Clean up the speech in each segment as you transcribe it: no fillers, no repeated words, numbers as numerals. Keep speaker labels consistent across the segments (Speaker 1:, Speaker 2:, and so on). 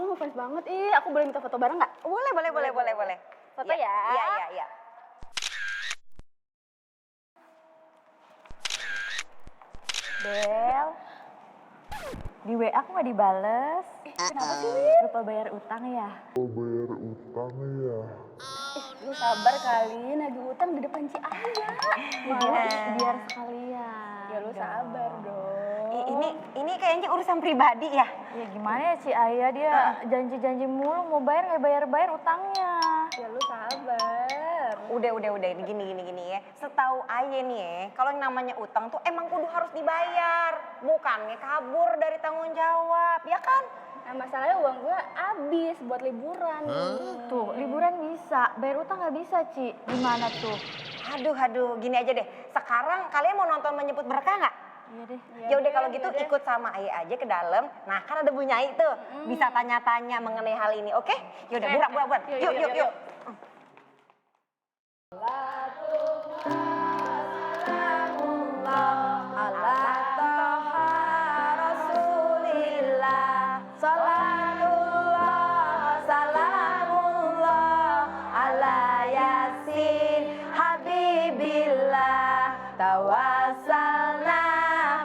Speaker 1: ngefans banget. Ih, aku boleh minta foto bareng nggak?
Speaker 2: Boleh.
Speaker 1: Foto ya?
Speaker 2: Iya.
Speaker 3: Bel, di WA aku nggak dibales.
Speaker 1: Kenapa sih, Win?
Speaker 3: Lupa bayar utang ya?
Speaker 1: Lu sabar kali, nagih utang di depan Ci Aya.
Speaker 3: Biar sekalian.
Speaker 1: Ya lu sabar dong.
Speaker 2: Ini kayaknya urusan pribadi ya.
Speaker 3: Ya gimana ya Ci Aya, dia janji-janji mulu mau bayar nggak bayar utangnya.
Speaker 1: Ya lu sabar.
Speaker 2: Udah ini gini ya. Setahu Aye nih ya, kalau yang namanya utang tuh emang kudu harus dibayar, bukannya kabur dari tanggung jawab, ya kan?
Speaker 1: Nah masalahnya uang gue habis buat liburan.
Speaker 3: Tuh, liburan bisa, bayar utang nggak bisa Ci. Gimana tuh?
Speaker 2: Aduh, gini aja deh. Sekarang kalian mau nonton Menyebut Berkah nggak?
Speaker 3: Iya deh.
Speaker 2: Ya udah kalau gitu ikut sama Aye aja ke dalam. Nah kan ada Bu Nyai tuh, bisa tanya-tanya mengenai hal ini, oke? Ya udah burak. Yuk.
Speaker 3: Tawassalna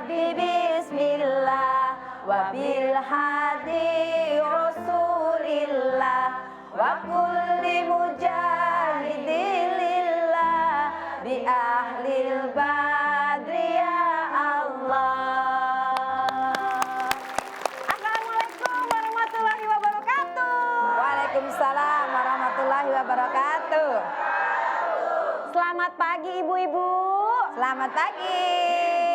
Speaker 3: bismillah wa bil hadi rasulillah wa kulli mujahidilillah bi ahlil badri ya Allah.
Speaker 2: Assalamualaikum warahmatullahi wabarakatuh.
Speaker 3: Waalaikumsalam warahmatullahi wabarakatuh.
Speaker 2: Selamat pagi ibu-ibu.
Speaker 3: Selamat pagi.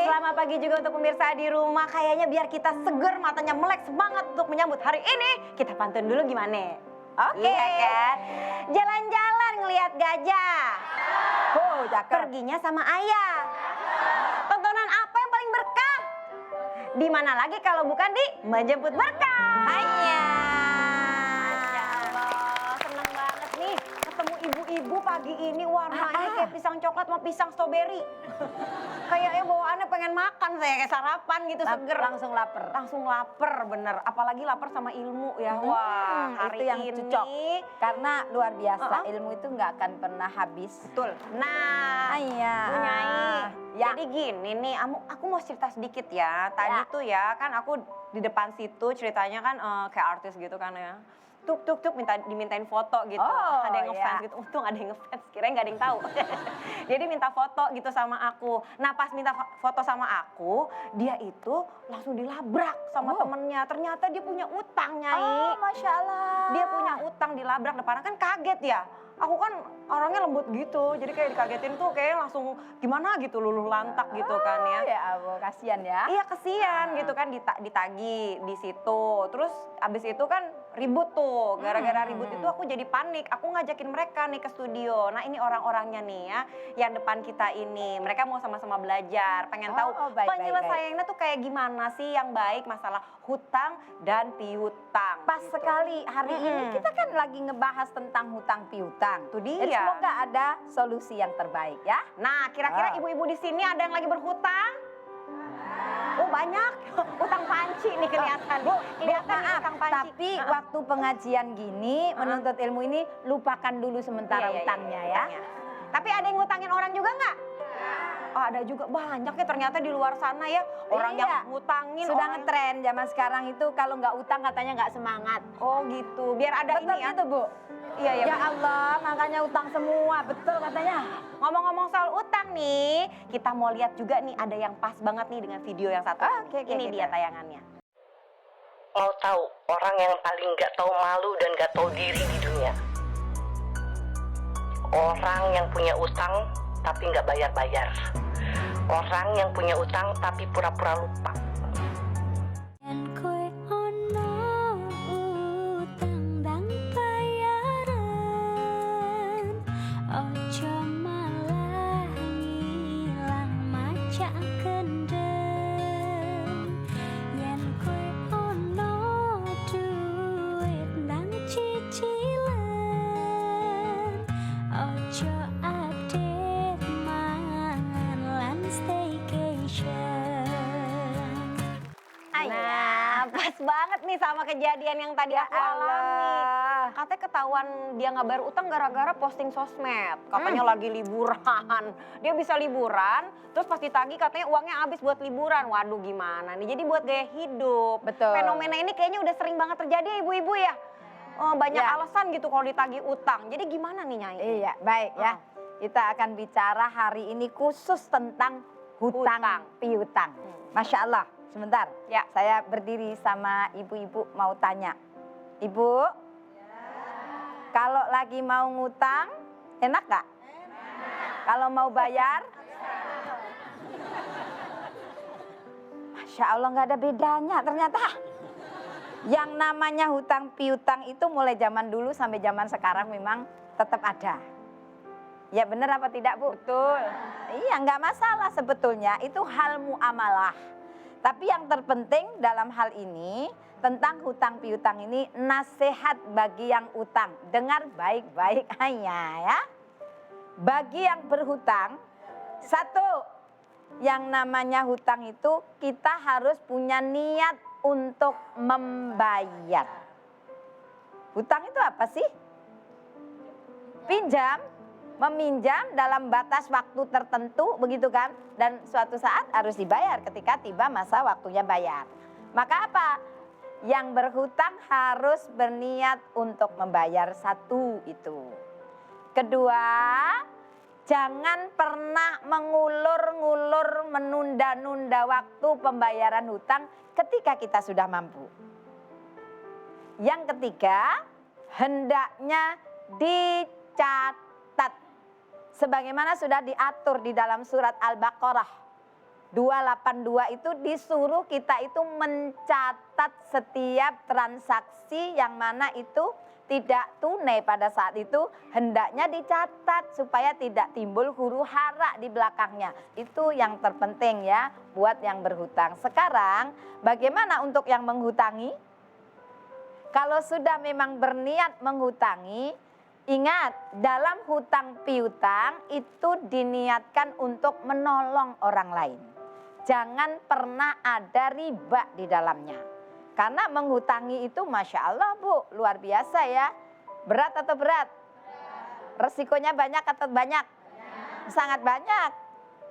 Speaker 2: Selamat pagi juga untuk pemirsa di rumah. Kayaknya biar kita seger, matanya melek, semangat untuk menyambut hari ini. Kita pantun dulu gimana?
Speaker 3: Oke.
Speaker 2: Iya kan? Jalan-jalan ngelihat gajah.
Speaker 3: Oh, cakep.
Speaker 2: Perginya sama ayah. Tontonan apa yang paling berkah? Di mana lagi kalau bukan di Menjemput Berkah?
Speaker 3: Hanya.
Speaker 2: Masya Allah, seneng banget nih ketemu ibu-ibu pagi ini, warnanya kayak pisang coklat sama pisang stroberi. Kayaknya bawaannya pengen makan saya, kayak sarapan gitu, seger.
Speaker 3: Langsung lapar.
Speaker 2: Langsung lapar, bener. Apalagi lapar sama ilmu ya. Wah, hari
Speaker 3: itu yang
Speaker 2: ini
Speaker 3: cocok. Karena luar biasa, ilmu itu nggak akan pernah habis.
Speaker 2: Betul. Nah,
Speaker 3: Iya.
Speaker 2: Bu Nyai,
Speaker 3: Ya.
Speaker 2: jadi gini nih, aku mau cerita sedikit ya. Tadi tuh ya, kan aku di depan situ ceritanya kan kayak artis gitu kan ya. Tuk, dimintain foto gitu.
Speaker 3: Oh,
Speaker 2: Ada yang ngefans
Speaker 3: iya.
Speaker 2: gitu. Untung ada yang ngefans, kirain gak ada yang tahu. Jadi minta foto gitu sama aku. Nah pas minta foto sama aku, dia itu langsung dilabrak sama temennya. Ternyata dia punya utang, Nyai.
Speaker 3: Oh, Masya Allah.
Speaker 2: Dia punya utang, dilabrak depannya, kan kaget ya. Aku kan orangnya lembut gitu, jadi kayak dikagetin tuh kayak langsung gimana gitu, luluh lantak gitu kan ya.
Speaker 3: Ya ampun, kasihan ya.
Speaker 2: Iya kesian gitu kan, ditagi di situ. Terus abis itu kan ribut tuh, gara-gara ribut itu aku jadi panik. Aku ngajakin mereka nih ke studio. Nah ini orang-orangnya nih ya, yang depan kita ini. Mereka mau sama-sama belajar, pengen tahu
Speaker 3: baik.
Speaker 2: penyelesaiannya tuh kayak gimana sih yang baik masalah hutang dan piutang.
Speaker 3: Pas
Speaker 2: gitu.
Speaker 3: sekali hari ini kita kan lagi ngebahas tentang hutang piutang.
Speaker 2: Itu dia.
Speaker 3: Dan semoga ada solusi yang terbaik ya.
Speaker 2: Nah, kira-kira ibu-ibu di sini ada yang lagi berhutang? Oh banyak, utang panci nih kelihatan.
Speaker 3: Bu,
Speaker 2: Kelihatan nih
Speaker 3: maaf,
Speaker 2: utang panci.
Speaker 3: tapi waktu pengajian gini, menuntut ilmu ini lupakan dulu sementara
Speaker 2: Iya,
Speaker 3: utangnya
Speaker 2: iya,
Speaker 3: ya.
Speaker 2: utangnya. Tapi ada yang ngutangin orang juga nggak? Oh, ada juga, banyak ya ternyata di luar sana ya. Orang
Speaker 3: Iya.
Speaker 2: yang ngutangin.
Speaker 3: Sudah
Speaker 2: orang...
Speaker 3: ngetren zaman sekarang itu kalau nggak utang katanya nggak semangat.
Speaker 2: Oh gitu, biar ada
Speaker 3: Betul
Speaker 2: ini ya.
Speaker 3: itu Bu?
Speaker 2: Iya,
Speaker 3: Ya Allah, makanya utang semua, betul katanya.
Speaker 2: Ngomong-ngomong soal utang nih, kita mau lihat juga nih ada yang pas banget nih dengan video yang satu.
Speaker 3: Oke,
Speaker 2: ini
Speaker 3: gitu.
Speaker 2: dia tayangannya.
Speaker 4: Mau tahu orang yang paling gak tahu malu dan gak tahu diri di dunia? Orang yang punya utang tapi gak bayar-bayar. Orang yang punya utang tapi pura-pura lupa.
Speaker 2: pas banget nih sama kejadian yang tadi aku alami. Katanya ketahuan dia nggak bayar utang gara-gara posting sosmed. Katanya lagi liburan. Dia bisa liburan, terus pas ditagih katanya uangnya habis buat liburan. Waduh gimana nih, jadi buat gaya hidup.
Speaker 5: Betul.
Speaker 2: Fenomena ini kayaknya udah sering banget terjadi ya ibu-ibu ya. Banyak
Speaker 5: Ya.
Speaker 2: alasan gitu kalau ditagih utang. Jadi gimana nih Nyai?
Speaker 5: Iya, baik ya. Kita akan bicara hari ini khusus tentang hutang
Speaker 2: Hutang.
Speaker 5: piutang. Masya Allah, sebentar.
Speaker 2: Ya.
Speaker 5: Saya berdiri sama ibu-ibu mau tanya. Ibu, kalau lagi mau ngutang, enak gak? Kalau mau bayar? Masya Allah nggak ada bedanya ternyata. Yang namanya hutang piutang itu mulai zaman dulu sampai zaman sekarang memang tetap ada. Ya benar apa tidak Bu? Betul. Iya nggak masalah sebetulnya, itu hal muamalah. Tapi yang terpenting dalam hal ini tentang hutang piutang ini nasihat bagi yang utang. Dengar baik-baik hanya ya. Bagi yang berhutang, satu, yang namanya hutang itu kita harus punya niat untuk membayar. Hutang itu apa sih? Pinjam, meminjam dalam batas waktu tertentu begitu kan, dan suatu saat harus dibayar ketika tiba masa waktunya bayar. Maka apa? Yang berhutang harus berniat untuk membayar, satu itu. Kedua, jangan pernah mengulur-ngulur, menunda-nunda waktu pembayaran hutang ketika kita sudah mampu. Yang ketiga, hendaknya dicatat. Sebagaimana sudah diatur di dalam surat Al-Baqarah 282 itu disuruh kita itu mencatat setiap transaksi yang mana itu tidak tunai pada saat itu, hendaknya dicatat supaya tidak timbul huru hara di belakangnya. Itu yang terpenting ya buat yang berhutang. Sekarang bagaimana untuk yang menghutangi? Kalau sudah memang berniat menghutangi, ingat dalam hutang piutang itu diniatkan untuk menolong orang lain. Jangan pernah ada riba di dalamnya. Karena menghutangi itu Masya Allah Bu, luar biasa ya. Berat atau berat? Resikonya banyak atau banyak? Sangat banyak.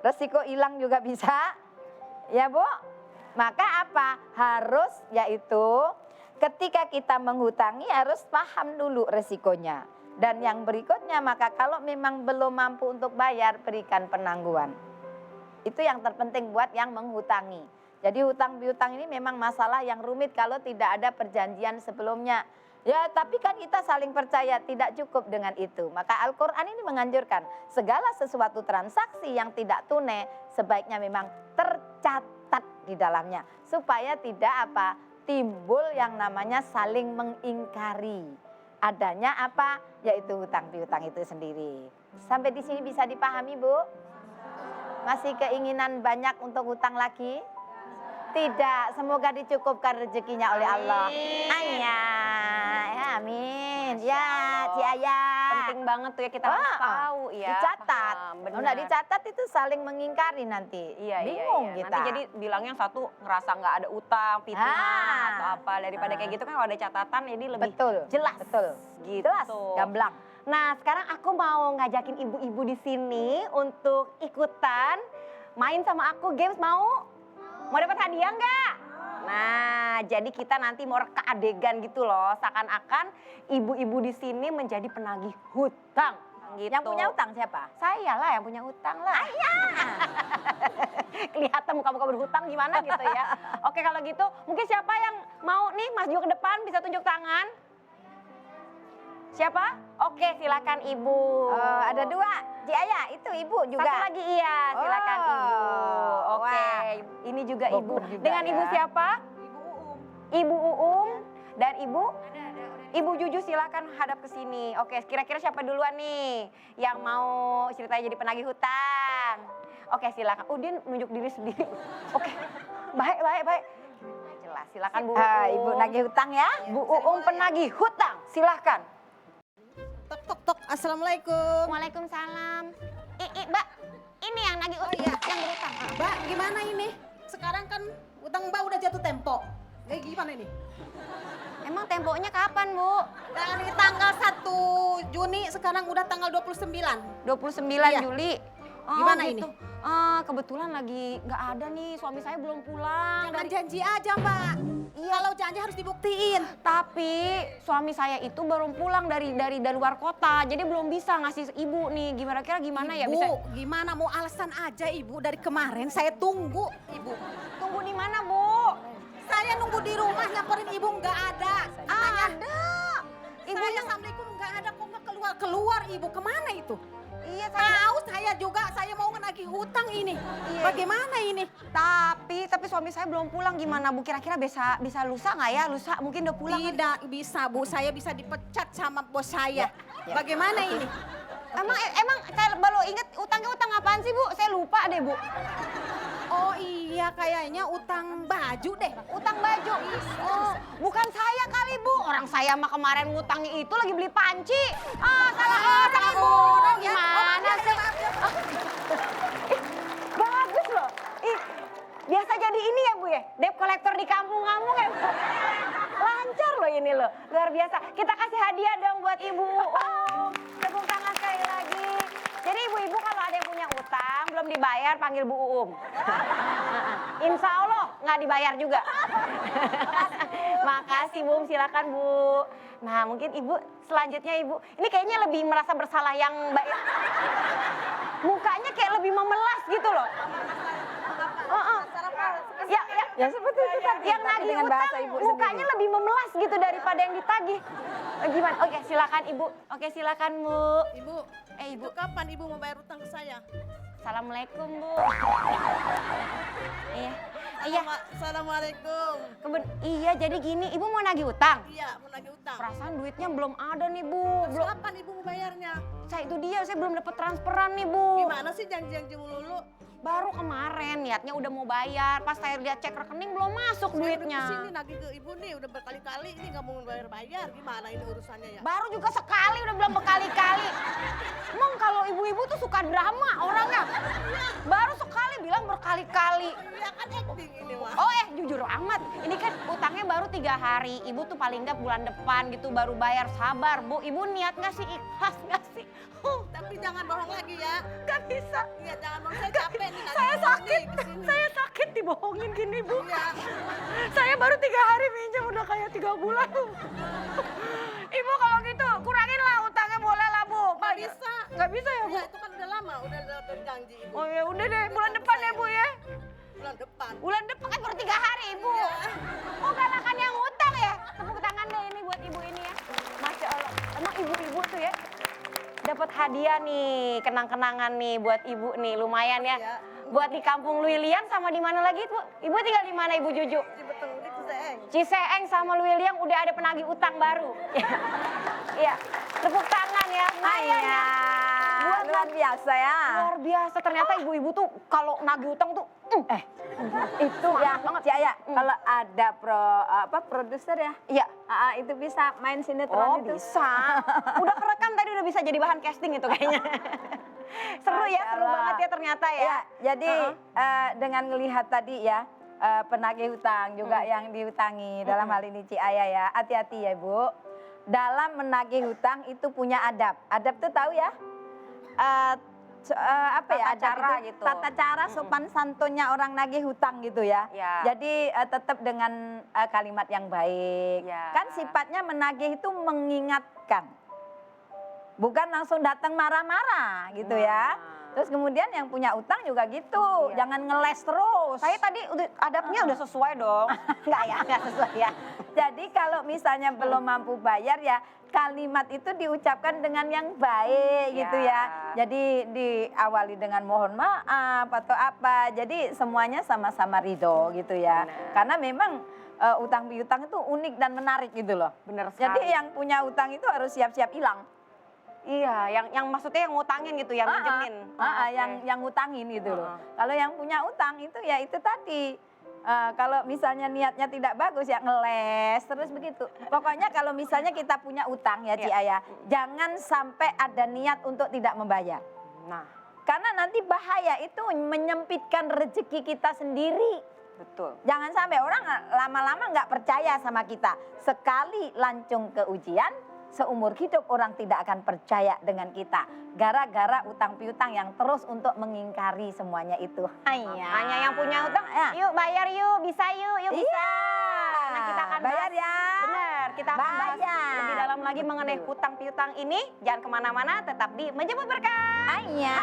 Speaker 5: Resiko hilang juga bisa. Ya Bu? Maka apa? Harus yaitu ketika kita menghutangi harus paham dulu resikonya. Dan yang berikutnya maka kalau memang belum mampu untuk bayar, berikan penangguhan. Itu yang terpenting buat yang menghutangi. Jadi hutang piutang ini memang masalah yang rumit kalau tidak ada perjanjian sebelumnya. Ya tapi kan kita saling percaya, tidak cukup dengan itu. Maka Al-Quran ini menganjurkan segala sesuatu transaksi yang tidak tunai sebaiknya memang tercatat di dalamnya. Supaya tidak apa timbul yang namanya saling mengingkari. Adanya apa? Yaitu hutang piutang itu sendiri. Sampai di sini bisa dipahami Bu? Masih keinginan banyak untuk hutang lagi? Tidak, semoga dicukupkan rezekinya oleh Allah. Amin. Ya, Ci Ayah.
Speaker 2: Penting banget tuh ya kita harus tahu ya.
Speaker 5: Dicatat.
Speaker 2: Paham,
Speaker 5: Kalau nggak dicatat itu saling mengingkari nanti.
Speaker 2: Iya,
Speaker 5: bingung
Speaker 2: iya.
Speaker 5: kita.
Speaker 2: Nanti jadi bilang yang satu ngerasa nggak ada utang, pitungan atau apa. Daripada kayak gitu kan kalau ada catatan jadi lebih jelas.
Speaker 5: Betul.
Speaker 2: Gitu.
Speaker 5: Jelas, gamblang.
Speaker 2: Nah, sekarang aku mau ngajakin ibu-ibu di sini untuk ikutan main sama aku games, mau? Mau dapat hadiah nggak? Nah, jadi kita nanti mau reka adegan gitu loh, seakan-akan ibu-ibu di sini menjadi penagih hutang. Gitu.
Speaker 5: Yang punya hutang siapa?
Speaker 2: Saya lah yang punya hutang lah. Kelihatan muka-muka berhutang gimana gitu ya. Oke kalau gitu, mungkin siapa yang mau nih maju ke depan bisa tunjuk tangan? Siapa? Oke silakan ibu.
Speaker 5: Ada dua. Ci Ayah, itu ibu juga.
Speaker 2: Satu lagi iya, silakan ibu. Oke,
Speaker 5: Wah.
Speaker 2: ini juga ibu.
Speaker 5: Bobot juga
Speaker 2: Dengan ibu
Speaker 5: ya.
Speaker 2: siapa? Ibu Uum dan ibu? Ibu Juju silakan hadap ke sini. Oke, kira-kira siapa duluan nih yang mau ceritanya jadi penagih hutang? Oke, silakan. Oh, dia nunjuk diri sendiri. Oke, baik. Jelas, silakan Bu Uum.
Speaker 5: Ibu nagih hutang ya.
Speaker 2: Bu Uum penagih hutang, silakan.
Speaker 6: Tok, assalamualaikum.
Speaker 2: Waalaikumsalam. Mbak, ini yang nagih utang, yang berutang.
Speaker 6: Mbak, gimana ini? Sekarang kan utang Mbak udah jatuh tempo. Gimana ini?
Speaker 2: Emang temponya kapan, Bu?
Speaker 6: Dari tanggal 1 Juni sekarang udah tanggal 29.
Speaker 2: 29
Speaker 6: Iya.
Speaker 2: Juli.
Speaker 6: Gimana
Speaker 2: gitu.
Speaker 6: ini?
Speaker 2: Kebetulan lagi nggak ada nih, suami saya belum pulang.
Speaker 6: Jangan janji aja, Mbak. Iya, kalau janji harus dibuktiin.
Speaker 2: Tapi suami saya itu baru pulang dari luar kota, jadi belum bisa ngasih ibu nih. Gimana ya
Speaker 6: Ibu,
Speaker 2: bisa?
Speaker 6: gimana mau alasan aja Ibu dari kemarin saya tunggu, Ibu.
Speaker 2: Tunggu di mana, Bu?
Speaker 6: Saya nunggu di rumah nyamperin Ibu nggak ada. Katanya,
Speaker 2: Ada.
Speaker 6: Ibunya Assalamualaikum nggak ada kok nggak keluar Ibu kemana itu?
Speaker 2: Iya, saya
Speaker 6: Tahu saya juga saya mau nagih hutang ini.
Speaker 2: Iya.
Speaker 6: Bagaimana ini?
Speaker 2: tapi suami saya belum pulang, gimana Bu? Kira-kira bisa lusa nggak ya? Lusa mungkin udah pulang.
Speaker 6: Tidak bisa Bu, saya bisa dipecat sama bos saya. Bagaimana ini?
Speaker 2: Emang saya baru inget utangnya utang apaan sih, Bu? Saya lupa deh, Bu.
Speaker 6: Oh iya kayaknya utang baju deh.
Speaker 2: Utang baju. Oh, bukan saya kali, Bu. Orang saya mah kemarin ngutangnya itu lagi beli panci. Salah orang, Ibu. Gimana sih? Bagus loh. Biasa jadi ini ya, Bu ya? Debt collector di kampung-kampung ya, Bu? Lancar loh ini loh. Luar biasa. Kita kasih hadiah dong buat Ibu. Tepuk tangan sekali lagi. Jadi ibu-ibu kalau ada yang punya utang belum dibayar panggil Bu Uum. Insya Allah nggak dibayar juga. Makasih Bu, silakan Bu. Nah mungkin Ibu selanjutnya Ibu, ini kayaknya lebih merasa bersalah yang mukanya kayak lebih memelas gitu loh. Ya seperti itu tadi. Yang nagih
Speaker 1: dengan
Speaker 2: utang
Speaker 1: bahasa Ibu
Speaker 2: mukanya
Speaker 1: sendiri.
Speaker 2: lebih memelas gitu daripada yang ditagih. Gimana? Oke silakan Ibu. Oke silakan Bu.
Speaker 6: Ibu,
Speaker 2: Ibu.
Speaker 6: itu kapan Ibu mau bayar utang ke saya?
Speaker 2: Assalamualaikum Bu. Iya.
Speaker 6: Assalamualaikum.
Speaker 2: Iya jadi gini, Ibu mau nagih utang?
Speaker 6: Iya, mau nagih utang.
Speaker 2: Perasaan duitnya belum ada nih Bu.
Speaker 6: Terus kapan Ibu mau bayarnya?
Speaker 2: Saya belum dapat transferan nih Bu.
Speaker 6: Gimana sih janji-janji melulu?
Speaker 2: Baru kemarin niatnya udah mau bayar, pas saya lihat cek rekening belum masuk
Speaker 6: Saya
Speaker 2: duitnya.
Speaker 6: udah kesini nagih ke Ibu nih, udah berkali-kali ini nggak mau bayar-bayar. Gimana ini urusannya ya?
Speaker 2: Baru juga sekali udah bilang berkali-kali. Emang kalau ibu-ibu tuh suka drama orangnya. Baru sekali bilang berkali-kali.
Speaker 6: Iya kan acting ini mah.
Speaker 2: Oh jujur amat, ini kan utangnya baru 3 hari. Ibu tuh paling nggak bulan depan gitu baru bayar, sabar Bu. Ibu niat nggak sih, ikhlas nggak sih?
Speaker 6: Tapi jangan bohong lagi ya.
Speaker 2: Gak bisa.
Speaker 6: Iya, jangan bohong. Saya capek nih.
Speaker 2: Saya sakit,
Speaker 6: kesini.
Speaker 2: saya sakit dibohongin gini Bu.
Speaker 6: Iya.
Speaker 2: Saya baru 3 hari minjem udah kayak 3 bulan. Ibu kalau gitu kurangin lah utangnya boleh lah Bu.
Speaker 6: Nggak bisa.
Speaker 2: Nggak bisa ya Bu?
Speaker 6: Ya itu kan udah lama, udah janji Ibu.
Speaker 2: Oh ya udah deh bulan depan ya Bu ya.
Speaker 6: Bulan depan.
Speaker 2: Bulan depan kan baru 3 hari Ibu.
Speaker 6: Iya.
Speaker 2: Oh kan yang utang ya. Tepuk tangan deh ini buat ibu ini ya. Masya Allah. Emang ibu-ibu tuh ya dapat hadiah nih, kenang-kenangan nih buat ibu nih, lumayan ya.
Speaker 6: Iya.
Speaker 2: Buat di kampung Luiliang sama di mana lagi Bu? Ibu tinggal di mana Ibu Juju?
Speaker 6: Di betul di Ciseeng.
Speaker 2: Ciseeng sama Luiliang udah ada penagih utang baru. Iya. Tepuk tangan ya. Lumayan ya. Buat
Speaker 5: Luar biasa ya.
Speaker 2: Luar biasa ternyata ibu-ibu tuh kalau nagih utang tuh
Speaker 5: Itu ya, Ci Aya, kalau ada produser ya,
Speaker 2: iya.
Speaker 5: itu bisa main sinetron itu.
Speaker 2: Bisa. Udah kerekam tadi udah bisa jadi bahan casting itu kayaknya. Seru ya, seru
Speaker 5: Masya Allah.
Speaker 2: banget ya ternyata ya.
Speaker 5: Ya, jadi dengan melihat tadi ya penagih hutang juga yang diutangi dalam hal ini Ci Aya ya, hati-hati ya Bu. Dalam menagih hutang itu punya adab. Adab tuh tahu ya? Apa ya?
Speaker 2: Tata cara
Speaker 5: Adab itu
Speaker 2: gitu.
Speaker 5: tata cara sopan santunnya orang nagih hutang gitu ya.
Speaker 2: Ya.
Speaker 5: Jadi tetap dengan kalimat yang baik.
Speaker 2: Ya.
Speaker 5: Kan sifatnya menagih itu mengingatkan. Bukan langsung datang marah-marah gitu ya. Terus kemudian yang punya utang juga gitu,
Speaker 2: Iya.
Speaker 5: jangan ngeles terus.
Speaker 2: Saya tadi adabnya udah sesuai dong. Enggak sesuai ya.
Speaker 5: Jadi kalau misalnya belum mampu bayar ya kalimat itu diucapkan dengan yang baik gitu ya. Jadi diawali dengan mohon maaf atau apa. Jadi semuanya sama-sama ridho gitu ya.
Speaker 2: Benar.
Speaker 5: Karena memang utang piutang itu unik dan menarik gitu loh.
Speaker 2: Bener sekali.
Speaker 5: Jadi yang punya utang itu harus siap-siap hilang.
Speaker 2: Iya, yang maksudnya yang ngutangin gitu, yang minjemin. Oke.
Speaker 5: Yang ngutangin gitu loh. Kalau yang punya utang itu ya itu tadi. Kalau misalnya niatnya tidak bagus ya ngeles terus begitu. Pokoknya kalau misalnya kita punya utang ya Ci Aya, jangan sampai ada niat untuk tidak membayar.
Speaker 2: Nah,
Speaker 5: Karena nanti bahaya itu menyempitkan rezeki kita sendiri.
Speaker 2: Betul.
Speaker 5: Jangan sampai orang lama-lama nggak percaya sama kita. Sekali lancung ke ujian, seumur hidup orang tidak akan percaya dengan kita. Gara-gara utang piutang yang terus untuk mengingkari semuanya itu.
Speaker 2: Hanya yang punya hutang,
Speaker 5: Ya.
Speaker 2: yuk bayar yuk, bisa yuk bisa.
Speaker 5: Iya.
Speaker 2: Nah kita akan
Speaker 5: bayar
Speaker 2: bahas,
Speaker 5: ya.
Speaker 2: benar, kita akan bahas
Speaker 5: Bayar.
Speaker 2: lebih dalam lagi mengenai
Speaker 5: Betul.
Speaker 2: hutang piutang ini. Jangan kemana-mana, tetap di Menjemput Berkah.
Speaker 5: Iya.